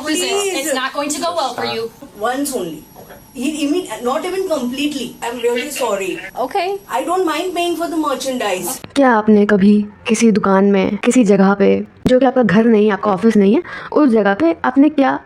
opposite. It's not going to go well for you. Once only. Not even completely. I'm really sorry. Okay. I don't mind paying for the merchandise. क्या आपने कभी किसी दुकान में किसी जगह पे जो कि आपका घर नहीं, आपका ऑफिस नहीं है, उस जगह पे आपने क्या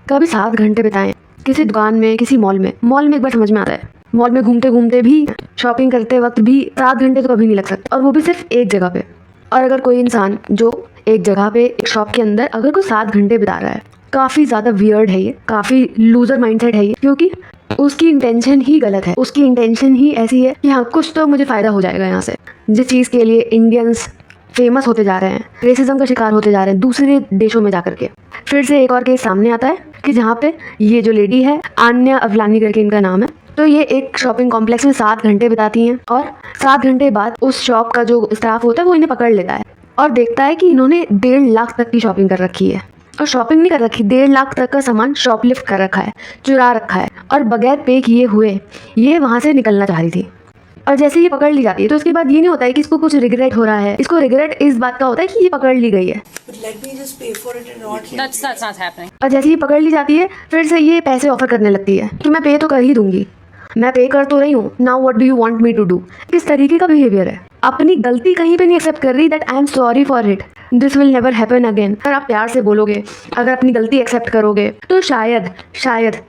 कभी 7 घंटे बिताए किसी दुकान में, किसी मॉल में? मॉल में एक बार समझ में आता है, मॉल में घूमते घूमते भी, शॉपिंग करते वक्त भी 7 घंटे तो कभी नहीं लग सकते, और वो भी सिर्फ एक जगह पे। और अगर कोई इंसान जो एक जगह पे एक शॉप के अंदर अगर कोई 7 घंटे बिता रहा है, काफ़ी ज़्यादा वियर्ड है ये, काफ़ी लूजर माइंडसेट है ये, क्योंकि उसकी इंटेंशन ही गलत है। उसकी इंटेंशन ही ऐसी है कि हाँ, कुछ तो मुझे फ़ायदा हो जाएगा यहाँ से। जिस चीज़ के लिए इंडियंस फेमस होते जा रहे हैं, रेसिज्म का शिकार होते जा रहे हैं दूसरे देशों में जाकर के, फिर से एक और केस सामने आता है कि जहाँ पे ये जो लेडी है, आन्या अवलानी करके इनका नाम है, तो ये एक शॉपिंग कॉम्प्लेक्स में 7 घंटे बिताती हैं, और 7 घंटे बाद उस शॉप का जो स्टाफ होता है वो इन्हें पकड़ लेता है और देखता है कि इन्होंने 1.5 लाख तक की शॉपिंग कर रखी है। और शॉपिंग नहीं कर रखी, 1.5 लाख तक का सामान शॉपलिफ्ट कर रखा है, चुरा रखा है, और बगैर पे किए हुए ये वहाँ से निकलना चाह रही थी। और जैसे ये पकड़ ली जाती है तो उसके बाद ये नहीं होता है कि इसको कुछ रिग्रेट हो रहा है, इसको रिग्रेट इस बात का होता है कि ये पकड़ ली गई है। That's not happening. और जैसे ही पकड़ ली जाती है फिर से ये पैसे ऑफर करने लगती है कि मैं पे तो कर ही दूंगी, मैं पे कर तो रही हूँ, now what do you want me to do. किस तरीके का बिहेवियर है, अपनी गलती कहीं पे नहीं एक्सेप्ट कर रही, that I am sorry for it, this will never happen again. अगर आप प्यार से बोलोगे, अगर अपनी गलती एक्सेप्ट करोगे, तो शायद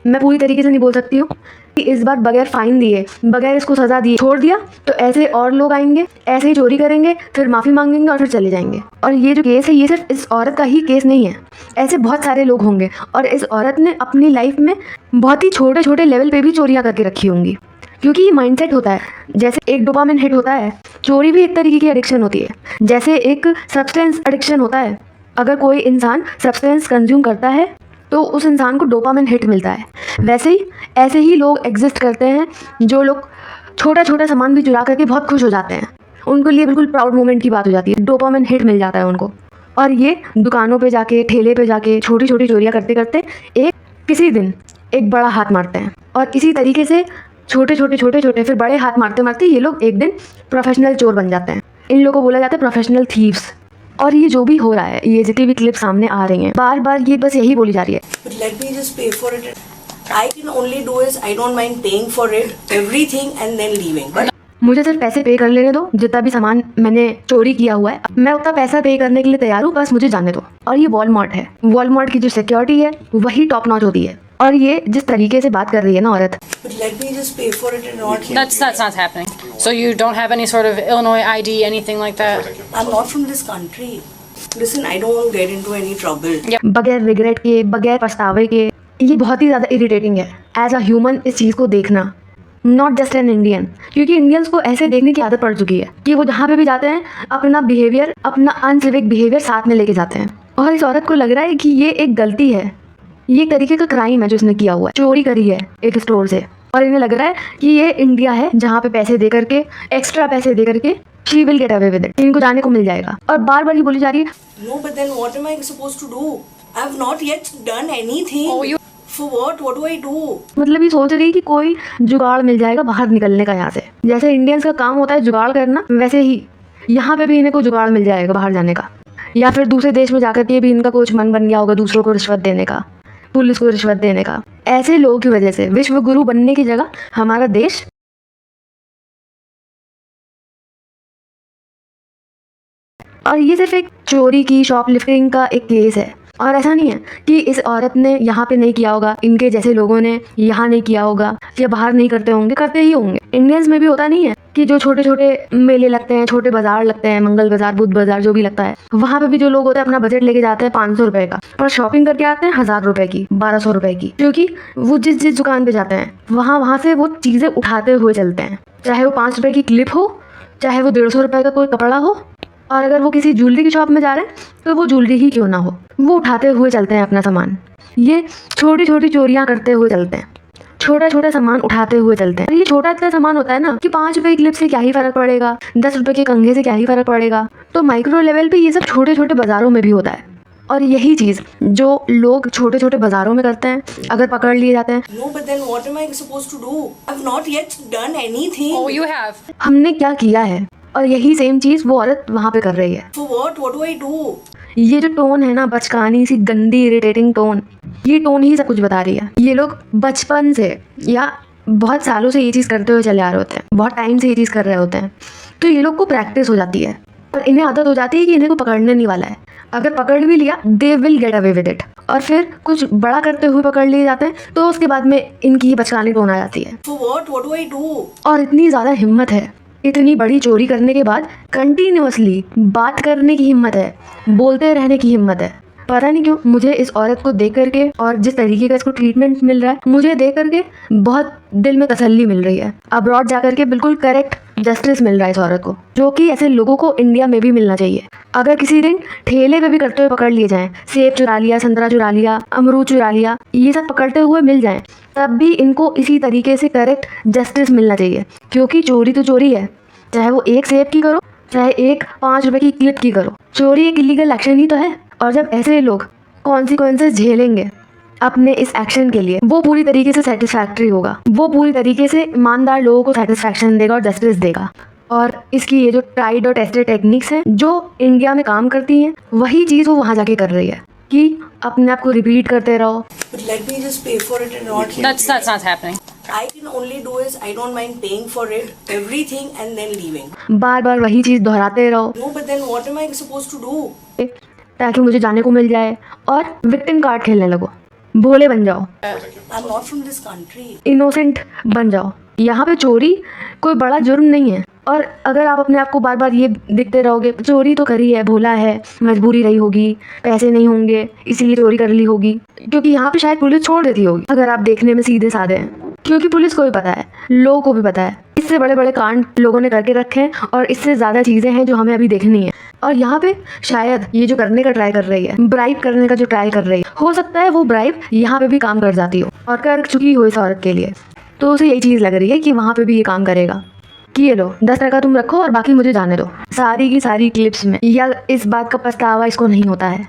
मैं पूरी तरीके से नहीं बोल सकती हूँ कि इस बार बगैर फाइन दिए, बगैर इसको सज़ा दिए छोड़ दिया तो ऐसे और लोग आएंगे, ऐसे ही चोरी करेंगे, फिर माफ़ी मांगेंगे और फिर चले जाएंगे। और ये जो केस है ये सिर्फ इस औरत का ही केस नहीं है, ऐसे बहुत सारे लोग होंगे, और इस औरत ने अपनी लाइफ में बहुत ही छोटे छोटे लेवल पे भी चोरियाँ करके रखी होंगी, क्योंकि ये माइंडसेट होता है। जैसे एक डोपामिन हिट होता है, चोरी भी एक तरीके की एडिक्शन होती है, जैसे एक सब्सटेंस एडिक्शन होता है। अगर कोई इंसान सब्सटेंस कंज्यूम करता है तो उस इंसान को डोपामिन हिट मिलता है। वैसे ही ऐसे ही लोग एग्जिस्ट करते हैं, जो लोग छोटा छोटा सामान भी चुरा करके बहुत खुश हो जाते हैं, उनके लिए बिल्कुल प्राउड मोमेंट की बात हो जाती है, डोपामिन हिट मिल जाता है उनको। और ये दुकानों पे जाके, ठेले पे जाके छोटी छोटी चोरियाँ करते करते किसी दिन एक बड़ा हाथ मारते हैं, और इसी तरीके से छोटे छोटे फिर बड़े हाथ मारते मारते ये लोग एक दिन प्रोफेशनल चोर बन जाते हैं। इन लोगों को बोला जाता है प्रोफेशनल थीव्स। और ये जो भी हो रहा है, ये जितनी भी क्लिप सामने आ रही हैं, बार बार ये बस यही बोली जा रही है, Let me just pay for it. I can only do is I don't mind paying for it everything and then leaving. But मुझे सिर्फ पैसे पे कर लेने दो, जितना भी सामान मैंने चोरी किया हुआ है मैं उतना पैसा पे करने के लिए तैयार हूँ, बस मुझे जाने दो। और ये वॉलमार्ट है, वॉलमार्ट की जो सिक्योरिटी है वही टॉप नॉच होती है। और ये जिस तरीके से बात कर रही है ना औरत, let me just pay for it and not. That's not happening. So you don't have any sort of Illinois ID, anything like that? I'm not from this country. Listen, I don't get into any trouble. बगैर regret के, बगैर पछतावे के, ये बहुत ही ज़्यादा irritating है as a human इस चीज़ को देखना, नॉट जस्ट एन इंडियन। क्योंकि इंडियंस को ऐसे देखने की आदत पड़ चुकी है कि वो जहाँ पे भी जाते हैं अपना बिहेवियर, अपना अनसिविक बिहेवियर साथ में लेके जाते हैं। और इस औरत को लग रहा है कि ये एक गलती है, ये एक तरीके का क्राइम है जो इसने किया हुआ है, चोरी करी है एक स्टोर से। और इन्हें लग रहा है कि ये इंडिया है जहाँ पे पैसे दे करके, एक्स्ट्रा पैसे दे करके she will get away with it, इनको जाने को मिल जाएगा। और बार बार ये बोली जा रही है, No, but then what am I supposed to do? I've not yet done anything. Oh, you. For what? What do I do? मतलब ये सोच रही है कि कोई जुगाड़ मिल जाएगा बाहर निकलने का यहाँ से। जैसे इंडियंस का काम होता है जुगाड़ करना, वैसे ही यहाँ पे भी इन्हें कोई जुगाड़ मिल जाएगा बाहर जाने का, या फिर दूसरे देश में जाकर के भी इनका कुछ मन बन गया होगा दूसरों को रिश्वत देने का, पुलिस को रिश्वत देने का। ऐसे लोगों की वजह से विश्व गुरु बनने की जगह हमारा देश और ये सिर्फ एक चोरी की, शॉपलिफ्टिंग का एक केस है। और ऐसा नहीं है कि इस औरत ने यहाँ पे नहीं किया होगा, इनके जैसे लोगों ने यहाँ नहीं किया होगा, या बाहर नहीं करते होंगे, करते ही होंगे। इंडियंस में भी होता नहीं है कि जो छोटे छोटे मेले लगते हैं, छोटे बाजार लगते हैं, मंगल बाजार, बुध बाजार, जो भी लगता है, वहाँ पे भी जो लोग होते हैं अपना बजट लेके जाते हैं 500 रुपए का, और शॉपिंग करके आते हैं 1000 रुपए की, 1200 रुपए की, क्योंकि वो जिस दुकान पे जाते हैं वहाँ से वो चीज़ें उठाते हुए चलते हैं, चाहे वो 5 रुपए की क्लिप हो, चाहे वो 150 रुपए का कोई कपड़ा हो। और अगर वो किसी ज्वेलरी की शॉप में जा रहे हैं तो वो ज्वेलरी ही क्यों ना हो, वो उठाते हुए चलते हैं अपना सामान। ये छोटी छोटी चोरियां करते हुए चलते हैं, छोटा छोटा सामान उठाते हुए चलते हैं। ये छोटा इतना सामान होता है ना कि 5 रुपए की क्लिप से क्या ही फर्क पड़ेगा, 10 रुपए के कंघे से क्या ही फर्क पड़ेगा। तो माइक्रो लेवल पे ये सब छोटे छोटे बाजारों में भी होता है। और यही चीज़ जो लोग छोटे छोटे बाजारों में करते हैं, अगर पकड़ लिए जाते हैं, No, but then what am I supposed to do? I've not yet done anything. Oh, you have. हमने क्या किया है, और यही सेम चीज़ वो औरत वहाँ पे कर रही है। For what? What do I do? ये जो टोन है ना, बचकानी सी गंदी इरिटेटिंग टोन, ये टोन ही सब कुछ बता रही है। ये लोग बचपन से या बहुत सालों से ये चीज़ करते हुए चले आ रहे होते हैं, बहुत टाइम से ये चीज़ कर रहे होते हैं, तो ये लोग को प्रैक्टिस हो जाती है और इन्हें आदत हो जाती है कि इन्हें को पकड़ने नहीं वाला है। अगर पकड़ भी लिया they will get away with it, और फिर कुछ बड़ा करते हुए पकड़ लिए जाते हैं तो उसके बाद में इनकी बचकानी टोन आ जाती है। So what do I do? और इतनी ज़्यादा हिम्मत है, इतनी बड़ी चोरी करने के बाद कंटिन्यूअसली बात करने की हिम्मत है, बोलते रहने की हिम्मत है। पता नहीं क्यों मुझे इस औरत को देख करके और जिस तरीके का इसको ट्रीटमेंट मिल रहा है, मुझे देख करके बहुत दिल में तसल्ली मिल रही है। अब्रॉड जा करके बिल्कुल करेक्ट जस्टिस मिल रहा है इस औरत को, जो कि ऐसे लोगों को इंडिया में भी मिलना चाहिए। अगर किसी दिन ठेले पे भी करते हुए पकड़ लिए जाएं, सेब चुरा लिया, संतरा चुरा लिया, अमरूद चुरा लिया, ये सब पकड़ते हुए मिल जाएं, तब भी इनको इसी तरीके से करेक्ट जस्टिस मिलना चाहिए। क्योंकि चोरी तो चोरी है, चाहे वो एक सेब की करो चाहे एक 5 रुपए की क्लिप की करो, चोरी एक इलीगल एक्शन ही तो है। और जब ऐसे लोग कॉन्सिक्वेंसेस झेलेंगे अपने इस एक्शन के लिए, वो पूरी तरीके से सेटिस्फैक्ट्री होगा, वो पूरी तरीके से ईमानदार लोगों को सेटिस्फैक्शन देगा और जस्टिस देगा। और इसकी ये जो ट्राइड और टेस्टेड टेक्निक्स हैं जो इंडिया में काम करती हैं, वही चीज़ वो वहाँ जाके कर रही है कि अपने आप को रिपीट करते रहो। But let me just pay for it and not. That's not happening. I can only do is I don't mind paying for it, everything, and then leaving. बार बार वही चीज़ दोहराते रहो No, but then what am I supposed to do? ताकि मुझे जाने को मिल जाए, और victim card खेलने लगो, भोले बन जाओ, I'm not from this country. Innocent बन जाओ। यहाँ पे चोरी कोई बड़ा जुर्म नहीं है, और अगर आप अपने आप को बार बार ये दिखते रहोगे चोरी तो करी है, भोला है, मजबूरी रही होगी, पैसे नहीं होंगे इसीलिए चोरी कर ली होगी, क्योंकि यहाँ पे शायद पुलिस छोड़ देती होगी अगर आप देखने में सीधे साधे हैं। क्योंकि पुलिस को भी पता है, लोगों को भी पता है, इससे बड़े बड़े कांड लोगों ने करके रखे हैं और इससे ज़्यादा चीज़ें हैं जो हमें अभी देखनी है। और यहाँ पे शायद ये जो करने का ट्राई कर रही है, ब्राइब करने का जो ट्राई कर रही है, हो सकता है वो ब्राइब यहाँ पे भी काम कर जाती हो और कर चुकी हो इस औरत के लिए, तो उसे यही चीज़ लग रही है कि वहाँ पे भी ये काम करेगा कि ये लो 10 टका तुम रखो और बाकी मुझे जाने दो। सारी की सारी क्लिप्स में या इस बात का पछतावा इसको नहीं होता है,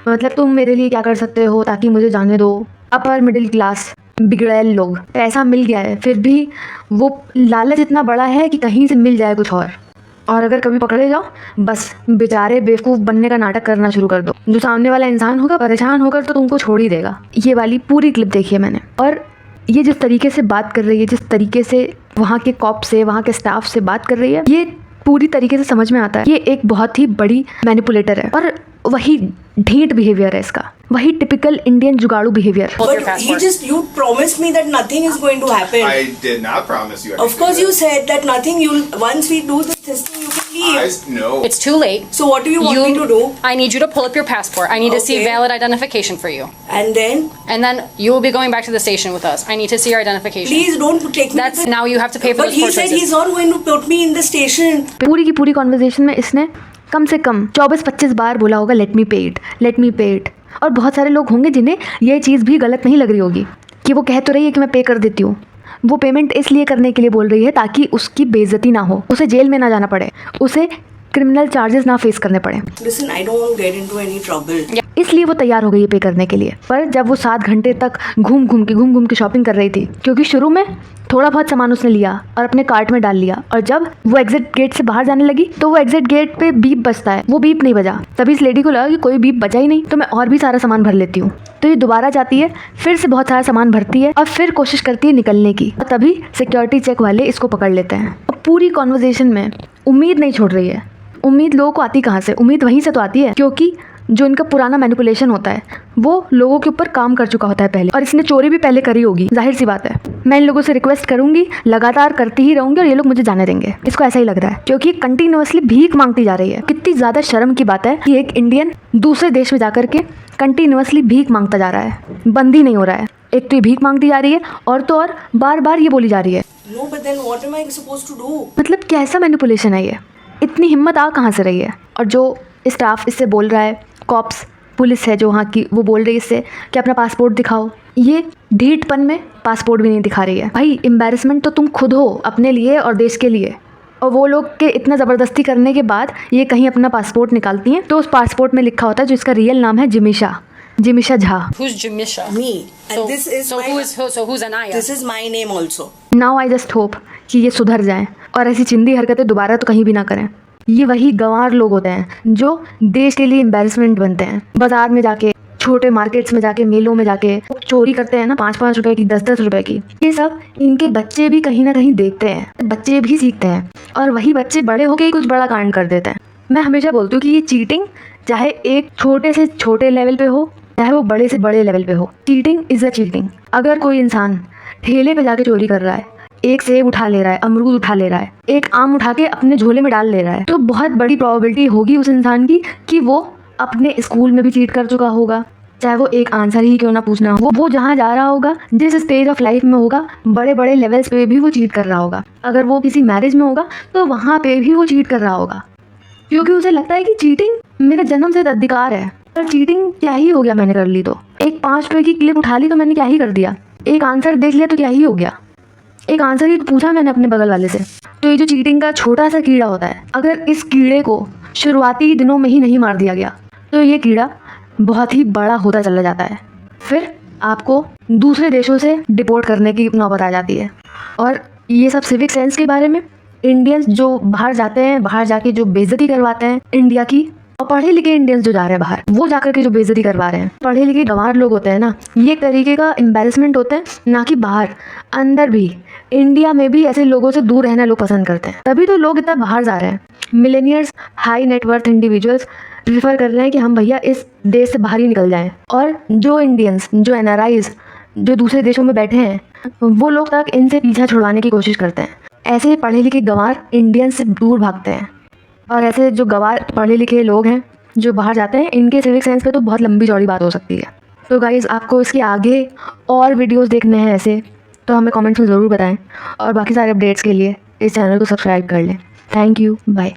मतलब तुम मेरे लिए क्या कर सकते हो ताकि मुझे जाने दो। अपर मिडिल क्लास बिगड़ैल लोग, पैसा मिल गया है फिर भी वो लालच इतना बड़ा है कि कहीं से मिल जाए कुछ और अगर कभी पकड़े जाओ बस बेचारे बेवकूफ़ बनने का नाटक करना शुरू कर दो। जो सामने वाला इंसान होगा परेशान होकर तो तुमको छोड़ ही देगा। ये वाली पूरी क्लिप देखी है मैंने, और ये जिस तरीके से बात कर रही है, जिस तरीके से वहाँ के कॉप से, वहाँ के स्टाफ से बात कर रही है, ये पूरी तरीके से समझ में आता है ये एक बहुत ही बड़ी मैनिपुलेटर है, और वही ढीठ बिहेवियर है इसका, वही टिपिकल इंडियन जुगाड़ू behaviour. But you promised me that nothing is going to happen. I did not promise you anything. Of course you said that nothing, once we do this thing you can leave. No. It's too late. So what do you want me to do? I need you to pull up your passport. I need to see Okay. valid identification for you. And then And then you will be going back to the station with us. I need to see your identification. please don't take me. That's to the- now you have to pay for But those he four said choices. he's not going to put me in the station. पूरी की पूरी conversation में इसने कम से कम 24-25 बार बोला होगा let me पे it, let me पे इट। और बहुत सारे लोग होंगे जिन्हें ये चीज़ भी गलत नहीं लग रही होगी कि वो कह तो रही है कि मैं पे कर देती हूँ, वो पेमेंट इसलिए करने के लिए बोल रही है ताकि उसकी बेइज्जती ना हो, उसे जेल में ना जाना पड़े, उसे क्रिमिनल चार्जेस ना फेस करने पड़े, Listen, I don't want to get into any trouble. इसलिए वो तैयार हो गई है पे करने के लिए। पर जब वो 7 घंटे तक घूम घूम के शॉपिंग कर रही थी, क्योंकि शुरू में थोड़ा बहुत सामान उसने लिया और अपने कार्ट में डाल लिया, और जब वो एग्जिट गेट से बाहर जाने लगी तो वो एग्जिट गेट पे बीप बजता है, वो बीप नहीं बजा। तभी इस लेडी को लगा कि कोई बीप बजा ही नहीं तो मैं और भी सारा सामान भर लेती हूँ। तो ये दोबारा जाती है, फिर से बहुत सारा सामान भरती है और फिर कोशिश करती है निकलने की, और तभी सिक्योरिटी चेक वाले इसको पकड़ लेते हैं। और पूरी कॉन्वर्जेशन में उम्मीद नहीं छोड़ रही है। उम्मीद लोगों को आती कहाँ से? उम्मीद वहीं से तो आती है क्योंकि जो इनका पुराना मैनिपुलेशन होता है वो लोगों के ऊपर काम कर चुका होता है पहले, और इसने चोरी भी पहले करी होगी, जाहिर सी बात है। मैं इन लोगों से रिक्वेस्ट करूंगी, लगातार करती ही रहूंगी और ये लोग मुझे जाने देंगे। इसको ऐसा ही लग रहा है क्योंकि कंटिन्यूअसली भीख मांगती जा रही है। कितनी ज़्यादा शर्म की बात है कि एक इंडियन दूसरे देश में जाकर के कंटिन्यूअसली भीख मांगता जा रहा है, बंद ही नहीं हो रहा है। एक तो ये भीख मांगती जा रही है और तो और बार बार ये बोली जा रही है। No, but then what am I supposed to do? मतलब कैसा मैनिपुलेशन है ये? इतनी हिम्मत आ कहाँ से रही है? और जो स्टाफ इससे बोल रहा है, कॉप्स पुलिस है जो वहाँ की, वो बोल रही है इससे कि अपना पासपोर्ट दिखाओ। ये ढीठपन में पासपोर्ट भी नहीं दिखा रही है। भाई एम्बैरेसमेंट तो तुम खुद हो अपने लिए और देश के लिए, और वो लोग के इतना ज़बरदस्ती करने के बाद ये कहीं अपना पासपोर्ट निकालती हैं तो उस पासपोर्ट में लिखा होता है जो इसका रियल नाम है जिमिशा Jha. Who's Jamisha? Me. And So, this is so my, who's Anaya? this is my name also. Now I just hope कि ये सुधर जाएं और ऐसी चिंदी हरकतें दोबारा तो कहीं भी ना करें। ये वही गंवार लोग होते हैं जो देश के लिए एम्बैरेसमेंट बनते हैं। बाजार में जाके छोटे मार्केट्स में जाके, मेलों में जाके चोरी करते हैं ना 5-5 रुपए की, 10-10 रुपए की, ये सब इनके बच्चे भी कहीं ना कहीं देखते हैं, बच्चे भी सीखते हैं और वही बच्चे बड़े होके ही कुछ बड़ा कांड कर देते हैं। मैं हमेशा बोलती हूँ कि ये चीटिंग चाहे एक छोटे से छोटे लेवल पे हो, चाहे वो बड़े से बड़े लेवल पे हो, चीटिंग इज़ अ चीटिंग। अगर कोई इंसान ठेले पे जाके चोरी कर रहा है, एक सेब उठा ले रहा है, अमरूद उठा ले रहा है, एक आम उठा के अपने झोले में डाल ले रहा है, तो बहुत बड़ी प्रोबेबिलिटी होगी उस इंसान की कि वो अपने स्कूल में भी चीट कर चुका होगा, चाहे वो एक आंसर ही क्यों ना पूछना हो। वो जहाँ जा रहा होगा, जिस स्टेज ऑफ लाइफ में होगा, बड़े बड़े लेवल्स पे भी वो चीट कर रहा होगा। अगर वो किसी मैरिज में होगा तो वहाँ पे भी वो चीट कर रहा होगा, क्योंकि उसे लगता है कि चीटिंग मेरा जन्म से अधिकार है। पर चीटिंग क्या ही हो गया, मैंने कर ली तो। एक 5 रुपए की क्लिप उठा ली तो मैंने क्या ही कर दिया, एक आंसर देख लिया तो क्या ही हो गया, एक आंसर ही तो पूछा मैंने अपने बगल वाले से। तो ये जो चीटिंग का छोटा सा कीड़ा होता है, अगर इस कीड़े को शुरुआती दिनों में ही नहीं मार दिया गया तो ये कीड़ा बहुत ही बड़ा होता चला जाता है। फिर आपको दूसरे देशों से डिपोर्ट करने की नौबत आ जाती है। और ये सब सिविक सेंस के बारे में, इंडियंस जो बाहर जाते हैं, बाहर जाके जो बेइज्जती करवाते हैं इंडिया की, और पढ़े लिखे इंडियंस जो जा रहे हैं बाहर, वो जाकर के जो बेइज्जती करवा रहे हैं, पढ़े लिखे गंवार लोग होते हैं ना, ये एक तरीके का एम्बैरेसमेंट होता है। ना कि बाहर, अंदर भी, इंडिया में भी ऐसे लोगों से दूर रहना लोग पसंद करते हैं। तभी तो लोग इतना बाहर जा रहे हैं। Millionaires, high net worth individuals prefer कर रहे हैं कि हम भैया इस देश से बाहर ही निकल जाएं। और जो इंडियंस, जो एनआरआईज जो दूसरे देशों में बैठे हैं, वो लोग तक इनसे पीछा छुड़वाने की कोशिश करते हैं। ऐसे पढ़े लिखे गंवार इंडियंस से दूर भागते हैं। और ऐसे जो गंवार पढ़े लिखे लोग हैं जो बाहर जाते हैं, इनके सिविक सेंस पे तो बहुत लंबी चौड़ी बात हो सकती है। तो गाइज़, आपको इसके आगे और वीडियोस देखने हैं ऐसे, तो हमें कमेंट्स में ज़रूर बताएं। और बाकी सारे अपडेट्स के लिए इस चैनल को सब्सक्राइब कर लें। Thank you, bye.